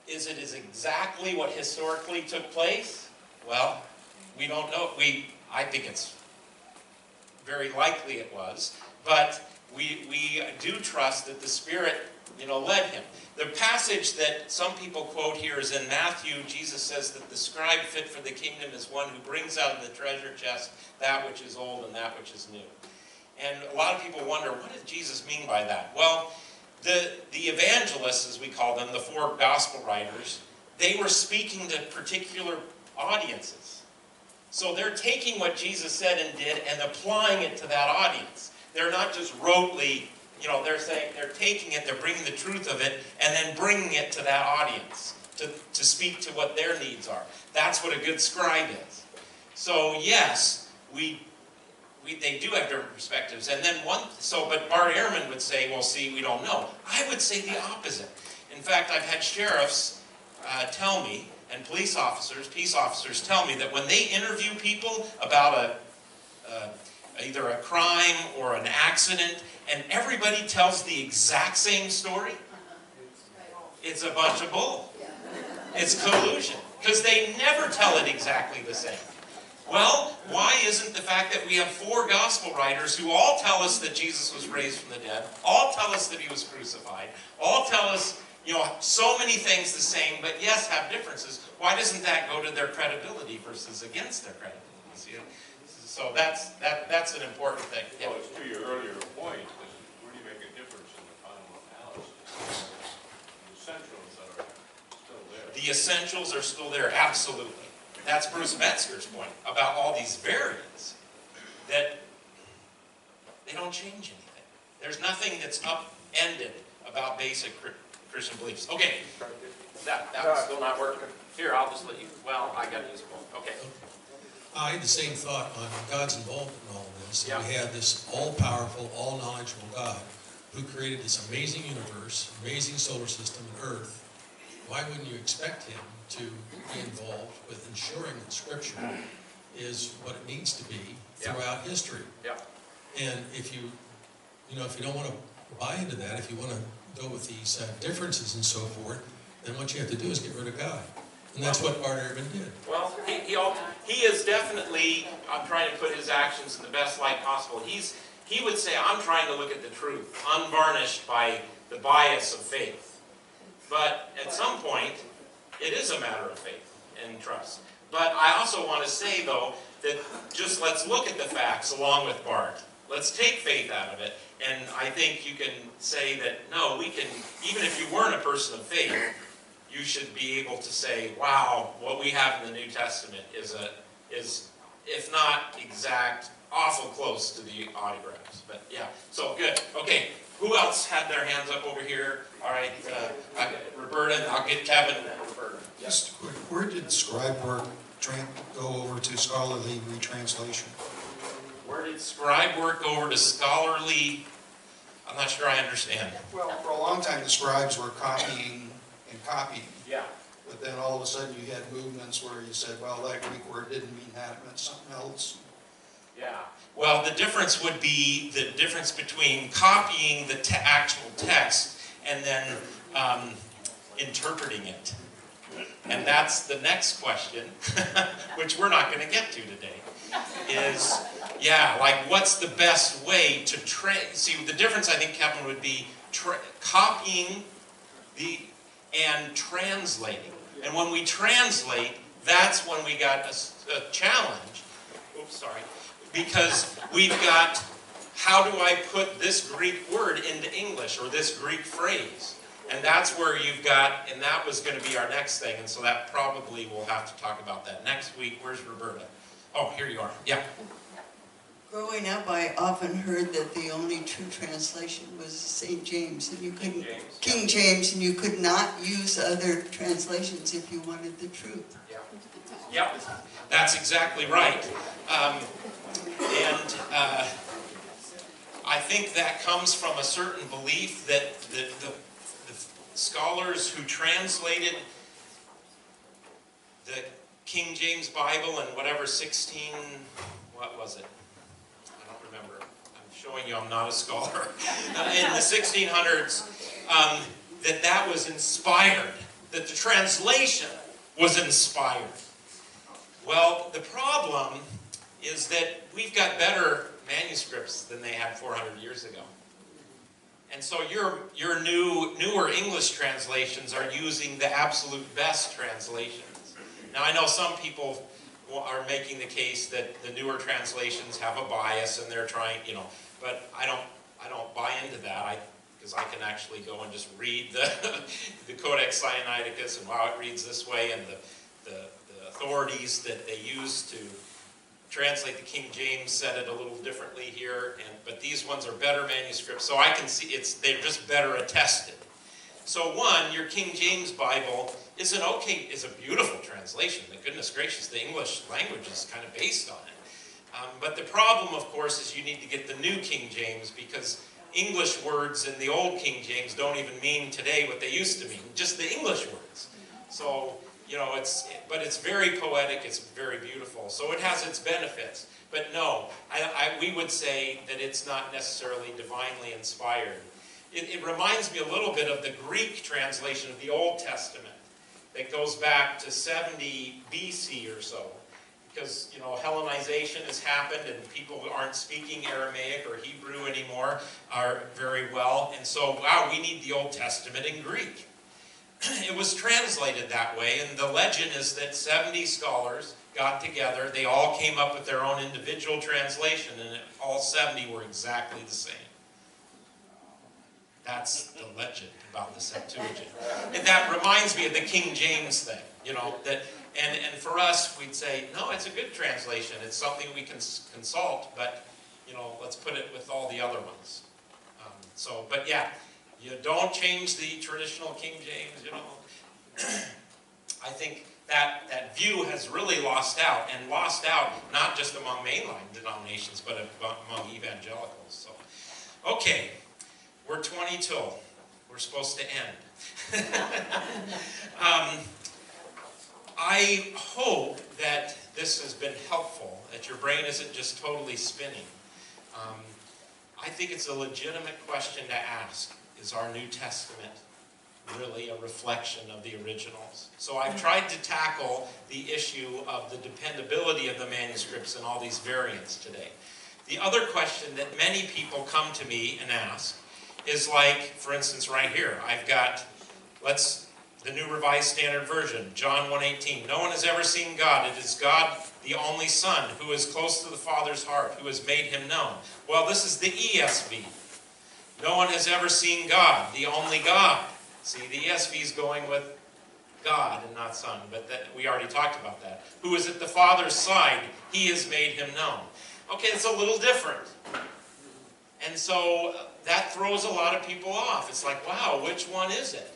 Is it exactly what historically took place? Well, we don't know. I think it's very likely it was, but we do trust that the Spirit, led him. The passage that some people quote here is in Matthew. Jesus says that the scribe fit for the kingdom is one who brings out of the treasure chest that which is old and that which is new. And a lot of people wonder, what did Jesus mean by that? Well, the evangelists, as we call them, the four gospel writers, they were speaking to particular audiences. So they're taking what Jesus said and did and applying it to that audience. They're not just rotely, they're taking it, they're bringing the truth of it, and then bringing it to that audience to speak to what their needs are. That's what a good scribe is. So yes, they do have different perspectives. And then but Bart Ehrman would say, well, see, we don't know. I would say the opposite. In fact, I've had sheriffs tell me, and peace officers tell me that when they interview people about either a crime or an accident, and everybody tells the exact same story, it's a bunch of bull. It's collusion, because they never tell it exactly the same. Well, why isn't the fact that we have four gospel writers who all tell us that Jesus was raised from the dead, all tell us that he was crucified, all tell us, so many things the same, but yes, have differences. Why doesn't that go to their credibility versus against their credibility? So that's an important thing. Yeah. Well, it's to your earlier point, does it really make a difference in the final analysis? The essentials that are still there. The essentials are still there, absolutely. That's Bruce Metzger's point about all these variants, that they don't change anything. There's nothing that's upended about basic Christian beliefs. Okay, that was still not working. Here, I'll just let you, well, I got this one. Okay. I had the same thought on God's involvement in all of this. Yeah. We have this all-powerful, all-knowledgeable God who created this amazing universe, amazing solar system and Earth. Why wouldn't you expect him to be involved with ensuring that Scripture is what it needs to be throughout history? Yeah. And if you don't want to buy into that, if you want to go with these differences and so forth, then what you have to do is get rid of God. And that's what Bart Ehrman did. Well, he is definitely, I'm trying to put his actions in the best light possible. He would say, I'm trying to look at the truth, unvarnished by the bias of faith. But at some point, it is a matter of faith and trust. But I also want to say, though, that just let's look at the facts along with Bart. Let's take faith out of it. And I think you can say that, no, we can, even if you weren't a person of faith, you should be able to say, wow, what we have in the New Testament is, if not exact, awful close to the autographs. But yeah, so good. Okay, who else had their hands up over here? All right, Roberta, and I'll get Kevin and then Roberta. Yeah. Just a quick, where did scribe work go over to scholarly retranslation? Where did scribe work go over to scholarly? I'm not sure I understand. Well, for a long time, the scribes were copying and copying. Yeah. But then all of a sudden, you had movements where you said, well, that Greek word didn't mean that, it meant something else. Yeah. Well, the difference would be the difference between copying the actual text and then interpreting it. And that's the next question, which we're not going to get to today, is, yeah, like what's the best way to see, the difference I think, Kevin, would be copying and translating. And when we translate, that's when we got a challenge. Oops, sorry. Because we've got, how do I put this Greek word into English, or this Greek phrase? And that's where you've got, and that was going to be our next thing, and so that probably we'll have to talk about that next week. Where's Roberta? Oh, here you are. Yeah. Growing up, I often heard that the only true translation was St. James, and you couldn't, King James, and you could not use other translations if you wanted the truth. Yeah. Yep. That's exactly right. I think that comes from a certain belief that the scholars who translated the King James Bible in whatever 16, what was it? I don't remember. I'm showing you I'm not a scholar. In the 1600s, that was inspired, that the translation was inspired. Well, the problem is that we've got better manuscripts than they had 400 years ago. And so your newer English translations are using the absolute best translations. Now, I know some people are making the case that the newer translations have a bias and they're trying, but I don't buy into that. Because I can actually go and just read the Codex Sinaiticus and wow, it reads this way, and the authorities that they use to translate the King James said it a little differently here, but these ones are better manuscripts, so I can see they're just better attested. So one, your King James Bible is a beautiful translation. But goodness gracious, the English language is kind of based on it. But the problem, of course, is you need to get the new King James, because English words in the old King James don't even mean today what they used to mean, just the English words. So, but it's very poetic, it's very beautiful. So it has its benefits. But no, we would say that it's not necessarily divinely inspired. It reminds me a little bit of the Greek translation of the Old Testament that goes back to 70 BC or so. Because, Hellenization has happened and people aren't speaking Aramaic or Hebrew anymore very well. And so, wow, we need the Old Testament in Greek. It was translated that way, and the legend is that 70 scholars got together. They all came up with their own individual translation, and all 70 were exactly the same. That's the legend about the Septuagint. And that reminds me of the King James thing, you know, and for us, we'd say, no, it's a good translation. It's something we can consult, but, you know, let's put it with all the other ones. But yeah, you don't change the traditional King James, you know. I think that view has really lost out, and lost out not just among mainline denominations, but among evangelicals. So, okay, we're 20 till. We're supposed to end. I hope that this has been helpful, that your brain isn't just totally spinning. I think it's a legitimate question to ask. Is our New Testament really a reflection of the originals? So I've tried to tackle the issue of the dependability of the manuscripts and all these variants today. The other question that many people come to me and ask is like, for instance, right here, I've got, the New Revised Standard Version, John 1:18. No one has ever seen God. It is God, the only Son, who is close to the Father's heart, who has made him known. Well, this is the ESV. No one has ever seen God, the only God. See, the ESV is going with God and not Son, but we already talked about that. Who is at the Father's side, he has made him known. Okay, it's a little different. And so that throws a lot of people off. It's like, wow, which one is it?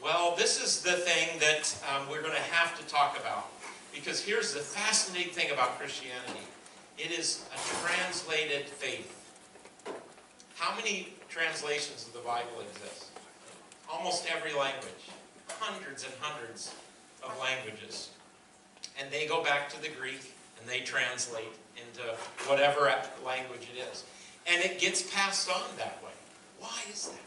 Well, this is the thing that we're going to have to talk about. Because here's the fascinating thing about Christianity. It is a translated faith. How many translations of the Bible exist? Almost every language. Hundreds and hundreds of languages. And they go back to the Greek and they translate into whatever language it is. And it gets passed on that way. Why is that?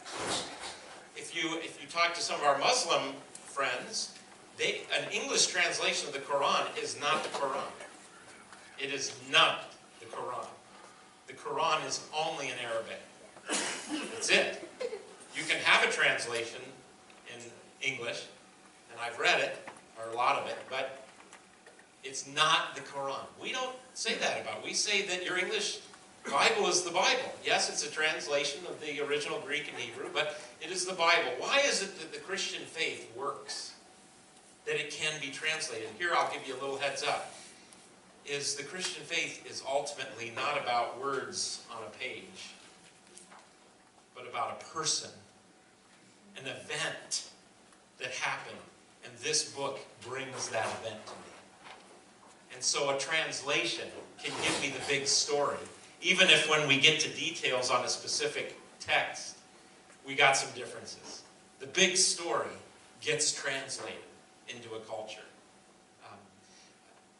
If you talk to some of our Muslim friends, an English translation of the Quran is not the Quran. It is not the Quran. The Quran is only in Arabic. That's it. You can have a translation in English, and I've read it, or a lot of it, but it's not the Quran. We don't say that about it. We say that your English Bible is the Bible. Yes, it's a translation of the original Greek and Hebrew, but it is the Bible. Why is it that the Christian faith works? That it can be translated? Here, I'll give you a little heads up. Is the Christian faith is ultimately not about words on a page, but about a person, an event that happened, and this book brings that event to me. And so a translation can give me the big story. Even if when we get to details on a specific text, we got some differences. The big story gets translated into a culture.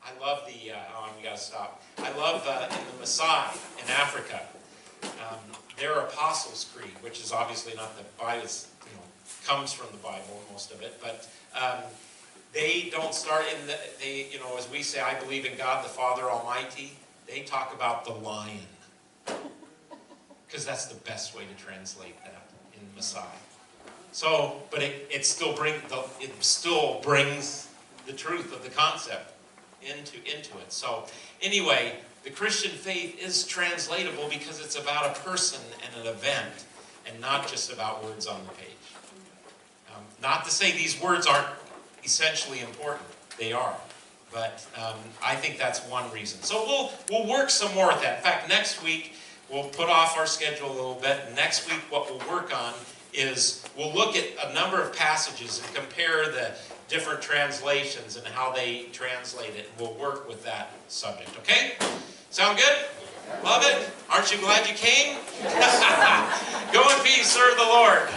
I love we gotta stop. I love in the Maasai in Africa, their Apostles' Creed, which is obviously not the Bible, comes from the Bible, most of it, but they don't start as we say, I believe in God the Father Almighty. They talk about the lion, because that's the best way to translate that in Maasai. So, but it still brings the truth of the concept into it. So, anyway, the Christian faith is translatable because it's about a person and an event, and not just about words on the page. Not to say these words aren't essentially important; they are. But I think that's one reason. So we'll work some more at that. In fact, next week, we'll put off our schedule a little bit. Next week, what we'll work on is we'll look at a number of passages and compare the different translations and how they translate it. We'll work with that subject, okay? Sound good? Love it? Aren't you glad you came? Go in peace, serve the Lord.